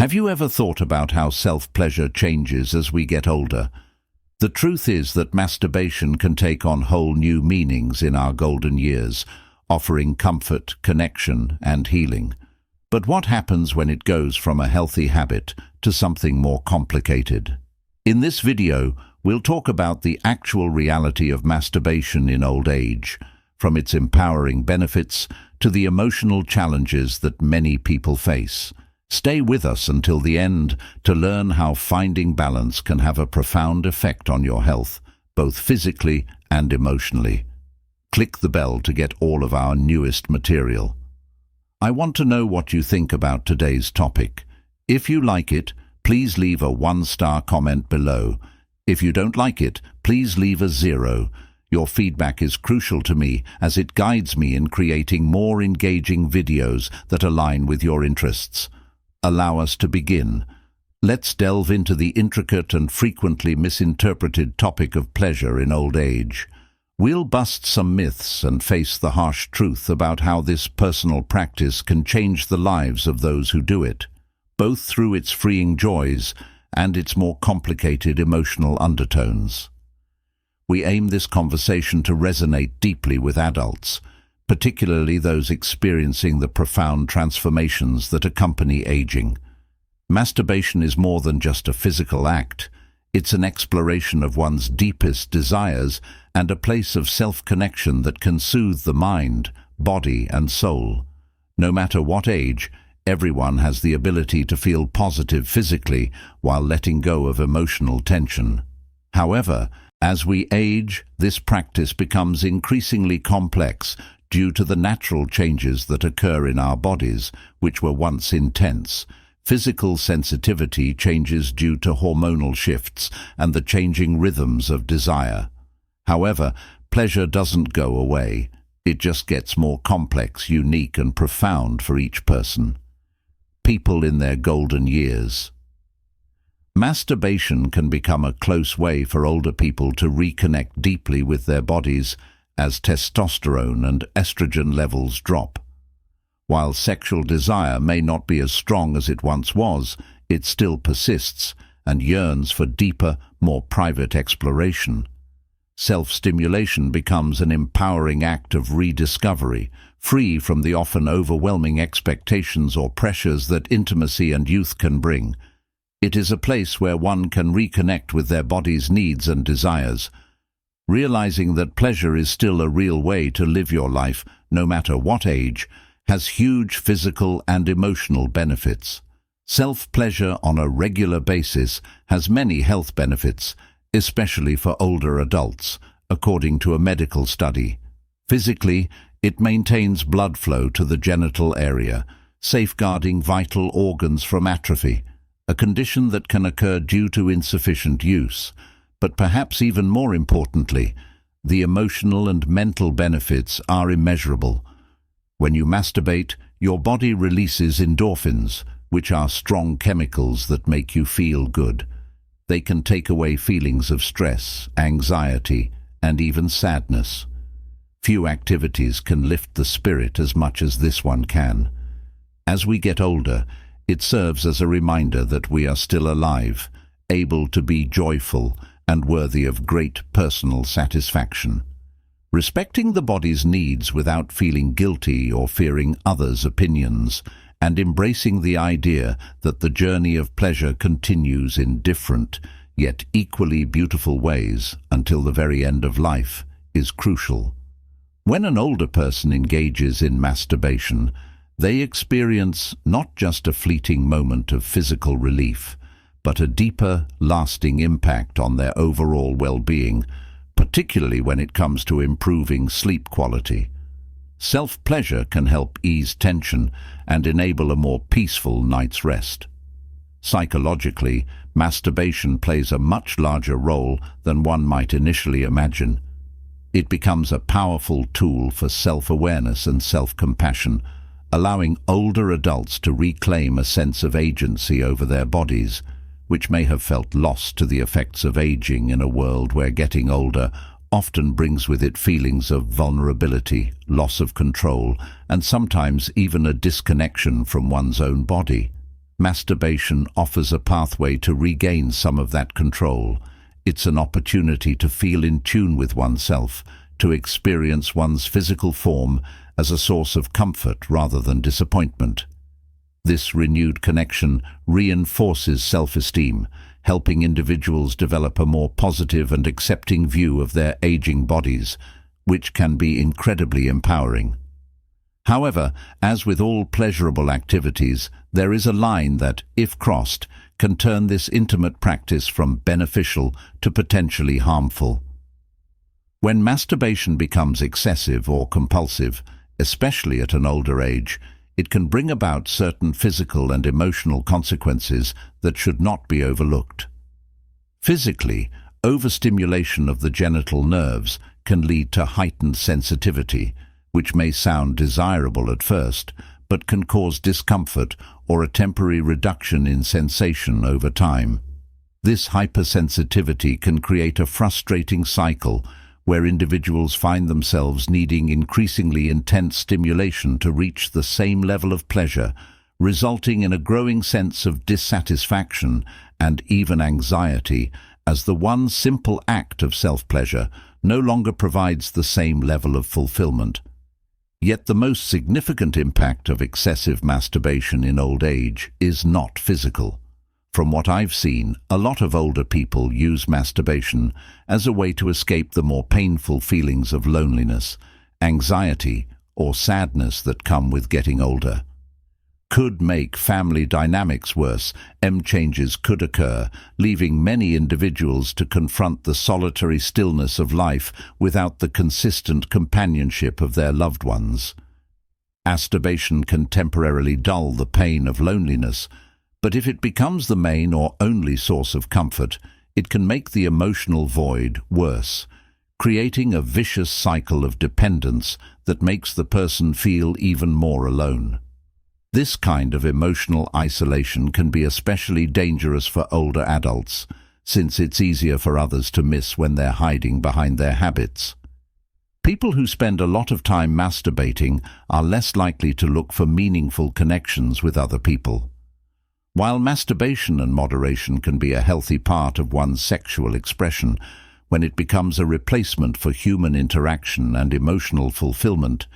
Have you ever thought about how self-pleasure changes as we get older? The truth is that masturbation can take on whole new meanings in our golden years, offering comfort, connection, and healing. But what happens when it goes from a healthy habit to something more complicated? In this video, we'll talk about the actual reality of masturbation in old age, from its empowering benefits to the emotional challenges that many people face. Stay with us until the end to learn how finding balance can have a profound effect on your health, both physically and emotionally. Click the bell to get all of our newest material. I want to know what you think about today's topic. If you like it, please leave a 1-star comment below. If you don't like it, please leave a 0. Your feedback is crucial to me as it guides me in creating more engaging videos that align with your interests. Allow us to begin. Let's delve into the intricate and frequently misinterpreted topic of pleasure in old age. We'll bust some myths and face the harsh truth about how this personal practice can change the lives of those who do it, both through its freeing joys and its more complicated emotional undertones. We aim this conversation to resonate deeply with adults, particularly those experiencing the profound transformations that accompany aging. Masturbation is more than just a physical act. It's an exploration of one's deepest desires and a place of self-connection that can soothe the mind, body, and soul. No matter what age, everyone has the ability to feel positive physically while letting go of emotional tension. However, as we age, this practice becomes increasingly complex due to the natural changes that occur in our bodies, which were once intense. Physical sensitivity changes due to hormonal shifts and the changing rhythms of desire. However, pleasure doesn't go away. It just gets more complex, unique, and profound for each person. People in their golden years. Masturbation can become a close way for older people to reconnect deeply with their bodies as testosterone and estrogen levels drop. While sexual desire may not be as strong as it once was, it still persists and yearns for deeper, more private exploration. Self-stimulation becomes an empowering act of rediscovery, free from the often overwhelming expectations or pressures that intimacy and youth can bring. It is a place where one can reconnect with their body's needs and desires. Realizing that pleasure is still a real way to live your life, no matter what age, has huge physical and emotional benefits. Self-pleasure on a regular basis has many health benefits, especially for older adults, according to a medical study. Physically, it maintains blood flow to the genital area, safeguarding vital organs from atrophy, a condition that can occur due to insufficient use. But perhaps even more importantly, the emotional and mental benefits are immeasurable. When you masturbate, your body releases endorphins, which are strong chemicals that make you feel good. They can take away feelings of stress, anxiety, and even sadness. Few activities can lift the spirit as much as this one can. As we get older, it serves as a reminder that we are still alive, able to be joyful, and worthy of great personal satisfaction. Respecting the body's needs without feeling guilty or fearing others' opinions, and embracing the idea that the journey of pleasure continues in different, yet equally beautiful ways until the very end of life, is crucial. When an older person engages in masturbation, they experience not just a fleeting moment of physical relief, but a deeper, lasting impact on their overall well-being, particularly when it comes to improving sleep quality. Self-pleasure can help ease tension and enable a more peaceful night's rest. Psychologically, masturbation plays a much larger role than one might initially imagine. It becomes a powerful tool for self-awareness and self-compassion, allowing older adults to reclaim a sense of agency over their bodies, which may have felt lost to the effects of aging in a world where getting older often brings with it feelings of vulnerability, loss of control, and sometimes even a disconnection from one's own body. masturbation offers a pathway to regain some of that control. It's an opportunity to feel in tune with oneself, to experience one's physical form as a source of comfort rather than disappointment. This renewed connection reinforces self-esteem, helping individuals develop a more positive and accepting view of their aging bodies, which can be incredibly empowering. However, as with all pleasurable activities, there is a line that, if crossed, can turn this intimate practice from beneficial to potentially harmful. When masturbation becomes excessive or compulsive, especially at an older age, it can bring about certain physical and emotional consequences that should not be overlooked. Physically, overstimulation of the genital nerves can lead to heightened sensitivity, which may sound desirable at first, but can cause discomfort or a temporary reduction in sensation over time. This hypersensitivity can create a frustrating cycle where individuals find themselves needing increasingly intense stimulation to reach the same level of pleasure, resulting in a growing sense of dissatisfaction and even anxiety, as the one simple act of self-pleasure no longer provides the same level of fulfillment. Yet the most significant impact of excessive masturbation in old age is not physical. From what I've seen, a lot of older people use masturbation as a way to escape the more painful feelings of loneliness, anxiety, or sadness that come with getting older. Could make family dynamics worse. Changes could occur, leaving many individuals to confront the solitary stillness of life without the consistent companionship of their loved ones. Masturbation can temporarily dull the pain of loneliness, but if it becomes the main or only source of comfort, it can make the emotional void worse, creating a vicious cycle of dependence that makes the person feel even more alone. This kind of emotional isolation can be especially dangerous for older adults, since it's easier for others to miss when they're hiding behind their habits. People who spend a lot of time masturbating are less likely to look for meaningful connections with other people. While masturbation and moderation can be a healthy part of one's sexual expression, when it becomes a replacement for human interaction and emotional fulfillment,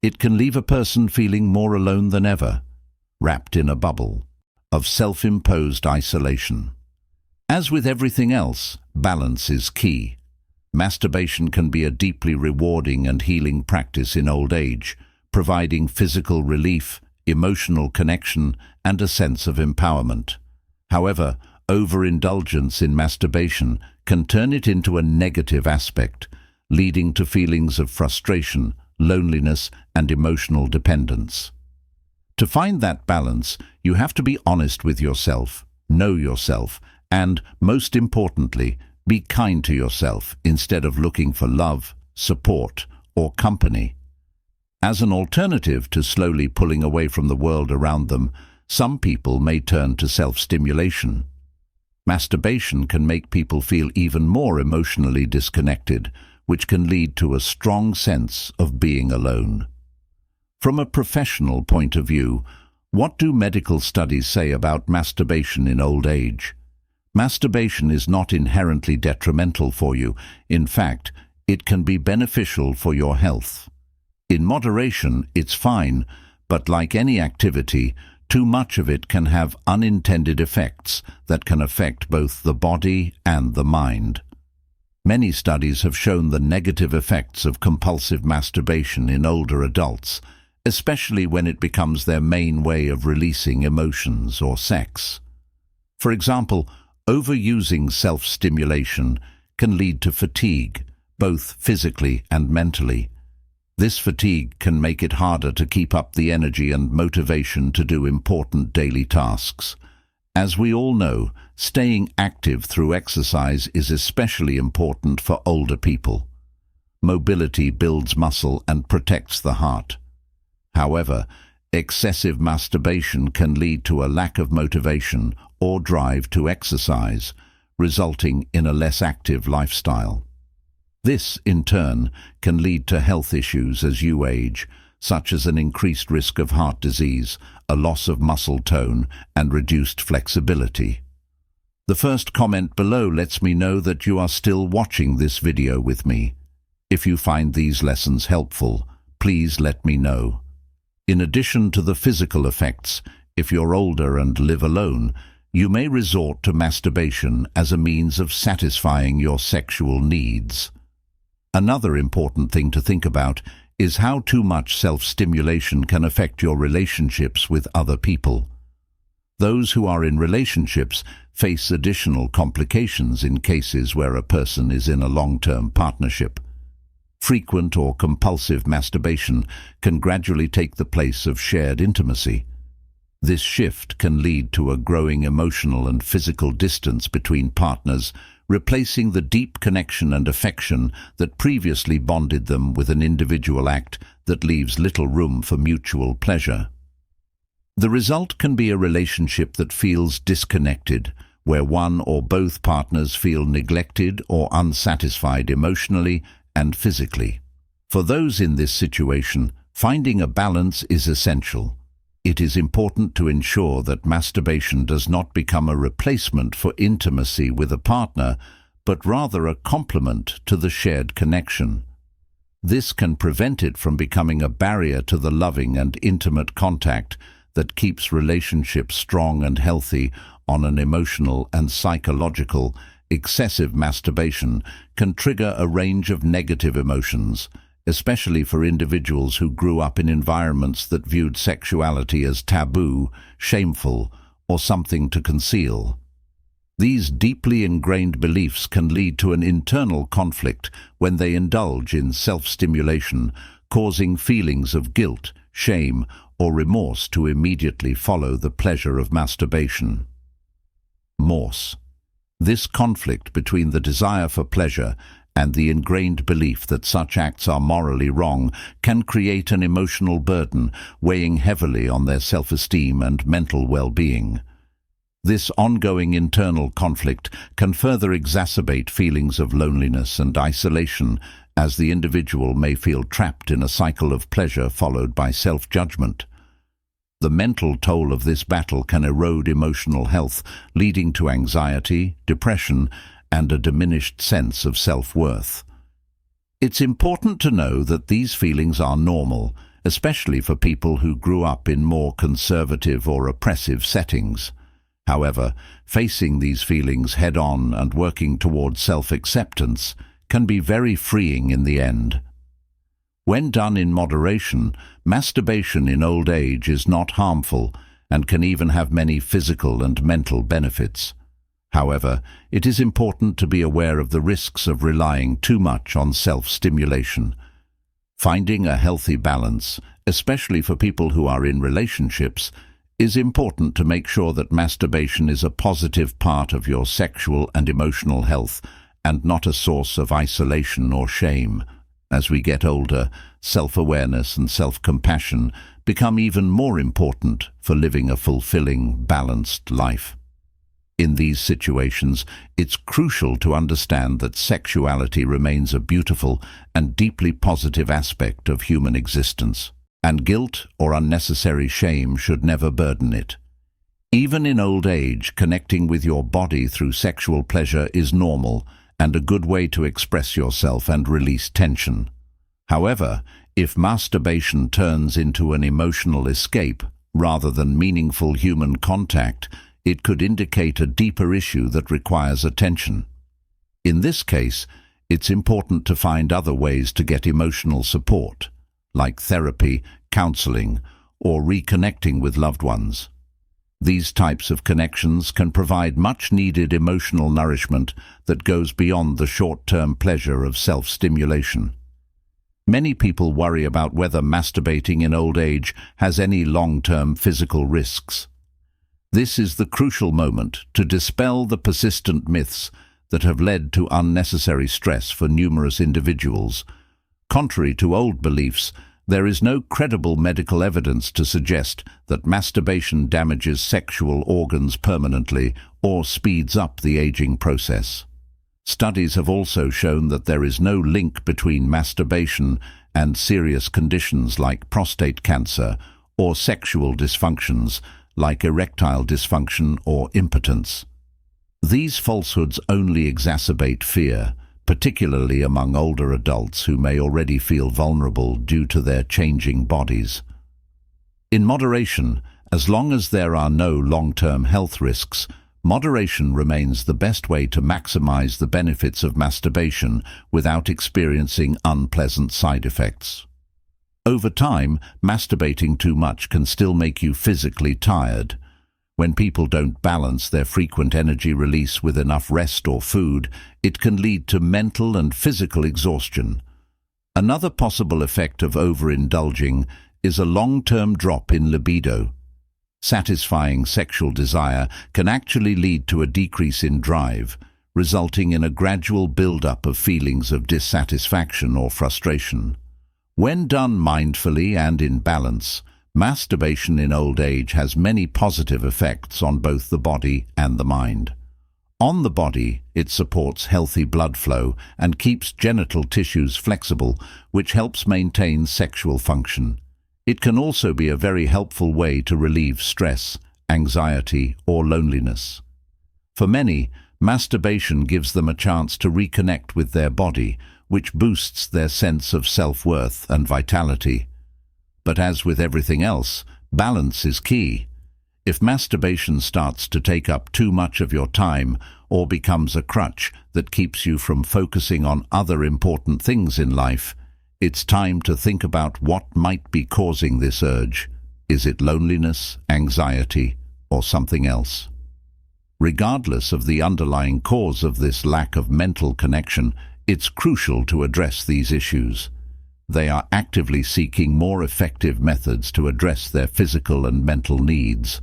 it can leave a person feeling more alone than ever, wrapped in a bubble of self-imposed isolation. As with everything else, balance is key. Masturbation can be a deeply rewarding and healing practice in old age, providing physical relief, emotional connection, and a sense of empowerment. However, overindulgence in masturbation can turn it into a negative aspect, leading to feelings of frustration, loneliness, and emotional dependence. To find that balance, you have to be honest with yourself, know yourself, and, most importantly, be kind to yourself instead of looking for love, support, or company. As an alternative to slowly pulling away from the world around them, some people may turn to self-stimulation. Masturbation can make people feel even more emotionally disconnected, which can lead to a strong sense of being alone. From a professional point of view, what do medical studies say about masturbation in old age? Masturbation is not inherently detrimental for you. In fact, it can be beneficial for your health. In moderation, it's fine, but like any activity, too much of it can have unintended effects that can affect both the body and the mind. Many studies have shown the negative effects of compulsive masturbation in older adults, especially when it becomes their main way of releasing emotions or sex. For example, overusing self-stimulation can lead to fatigue, both physically and mentally. This fatigue can make it harder to keep up the energy and motivation to do important daily tasks. As we all know, staying active through exercise is especially important for older people. Mobility builds muscle and protects the heart. However, excessive masturbation can lead to a lack of motivation or drive to exercise, resulting in a less active lifestyle. This, in turn, can lead to health issues as you age, such as an increased risk of heart disease, a loss of muscle tone, and reduced flexibility. The first comment below lets me know that you are still watching this video with me. If you find these lessons helpful, please let me know. In addition to the physical effects, if you're older and live alone, you may resort to masturbation as a means of satisfying your sexual needs. Another important thing to think about is how too much self-stimulation can affect your relationships with other people. Those who are in relationships face additional complications in cases where a person is in a long-term partnership. Frequent or compulsive masturbation can gradually take the place of shared intimacy. This shift can lead to a growing emotional and physical distance between partners, replacing the deep connection and affection that previously bonded them with an individual act that leaves little room for mutual pleasure. The result can be a relationship that feels disconnected, where one or both partners feel neglected or unsatisfied emotionally and physically. For those in this situation, finding a balance is essential. It is important to ensure that masturbation does not become a replacement for intimacy with a partner, but rather a complement to the shared connection. This can prevent it from becoming a barrier to the loving and intimate contact that keeps relationships strong and healthy on an emotional and psychological. Excessive masturbation can trigger a range of negative emotions, especially for individuals who grew up in environments that viewed sexuality as taboo, shameful, or something to conceal. These deeply ingrained beliefs can lead to an internal conflict when they indulge in self-stimulation, causing feelings of guilt, shame, or remorse to immediately follow the pleasure of masturbation. Morse. This conflict between the desire for pleasure and the ingrained belief that such acts are morally wrong can create an emotional burden, weighing heavily on their self-esteem and mental well-being. This ongoing internal conflict can further exacerbate feelings of loneliness and isolation, as the individual may feel trapped in a cycle of pleasure followed by self-judgment. The mental toll of this battle can erode emotional health, leading to anxiety, depression, and a diminished sense of self-worth. It's important to know that these feelings are normal, especially for people who grew up in more conservative or oppressive settings. However, facing these feelings head-on and working towards self-acceptance can be very freeing in the end. When done in moderation, masturbation in old age is not harmful and can even have many physical and mental benefits. However, it is important to be aware of the risks of relying too much on self-stimulation. Finding a healthy balance, especially for people who are in relationships, is important to make sure that masturbation is a positive part of your sexual and emotional health and not a source of isolation or shame. As we get older, self-awareness and self-compassion become even more important for living a fulfilling, balanced life. In these situations, it's crucial to understand that sexuality remains a beautiful and deeply positive aspect of human existence, and guilt or unnecessary shame should never burden it. Even in old age, connecting with your body through sexual pleasure is normal and a good way to express yourself and release tension. However, if masturbation turns into an emotional escape rather than meaningful human contact, it could indicate a deeper issue that requires attention. In this case, it's important to find other ways to get emotional support, like therapy, counseling, or reconnecting with loved ones. These types of connections can provide much-needed emotional nourishment that goes beyond the short-term pleasure of self-stimulation. Many people worry about whether masturbating in old age has any long-term physical risks. This is the crucial moment to dispel the persistent myths that have led to unnecessary stress for numerous individuals. Contrary to old beliefs, there is no credible medical evidence to suggest that masturbation damages sexual organs permanently or speeds up the aging process. Studies have also shown that there is no link between masturbation and serious conditions like prostate cancer or sexual dysfunctions like erectile dysfunction or impotence. These falsehoods only exacerbate fear, particularly among older adults who may already feel vulnerable due to their changing bodies. In moderation, as long as there are no long-term health risks, moderation remains the best way to maximize the benefits of masturbation without experiencing unpleasant side effects. Over time, masturbating too much can still make you physically tired. When people don't balance their frequent energy release with enough rest or food, it can lead to mental and physical exhaustion. Another possible effect of overindulging is a long-term drop in libido. Satisfying sexual desire can actually lead to a decrease in drive, resulting in a gradual build-up of feelings of dissatisfaction or frustration. When done mindfully and in balance, masturbation in old age has many positive effects on both the body and the mind. On the body, it supports healthy blood flow and keeps genital tissues flexible, which helps maintain sexual function. It can also be a very helpful way to relieve stress, anxiety, or loneliness. For many, masturbation gives them a chance to reconnect with their body, which boosts their sense of self-worth and vitality. But as with everything else, balance is key. If masturbation starts to take up too much of your time or becomes a crutch that keeps you from focusing on other important things in life, it's time to think about what might be causing this urge. Is it loneliness, anxiety, or something else? Regardless of the underlying cause of this lack of mental connection, it's crucial to address these issues. They are actively seeking more effective methods to address their physical and mental needs,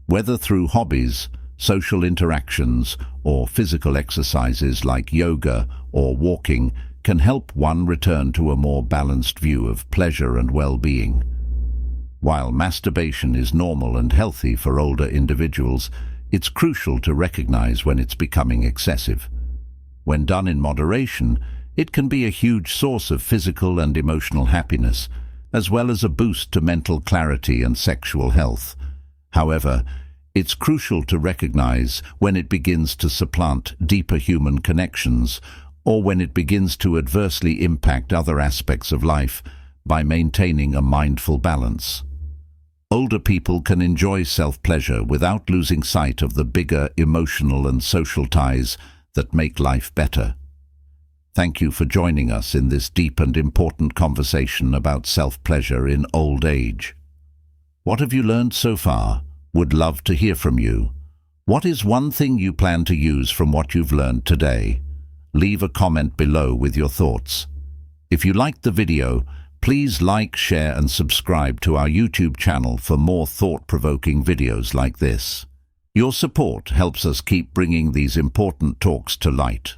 whether through hobbies, social interactions, or physical exercises like yoga or walking can help one return to a more balanced view of pleasure and well-being. While masturbation is normal and healthy for older individuals, it's crucial to recognize when it's becoming excessive. When done in moderation, it can be a huge source of physical and emotional happiness, as well as a boost to mental clarity and sexual health. However, it's crucial to recognize when it begins to supplant deeper human connections or when it begins to adversely impact other aspects of life by maintaining a mindful balance. Older people can enjoy self-pleasure without losing sight of the bigger emotional and social ties that make life better. Thank you for joining us in this deep and important conversation about self-pleasure in old age. What have you learned so far? Would love to hear from you. What is one thing you plan to use from what you've learned today? Leave a comment below with your thoughts. If you liked the video, please like, share and subscribe to our YouTube channel for more thought-provoking videos like this. Your support helps us keep bringing these important talks to light.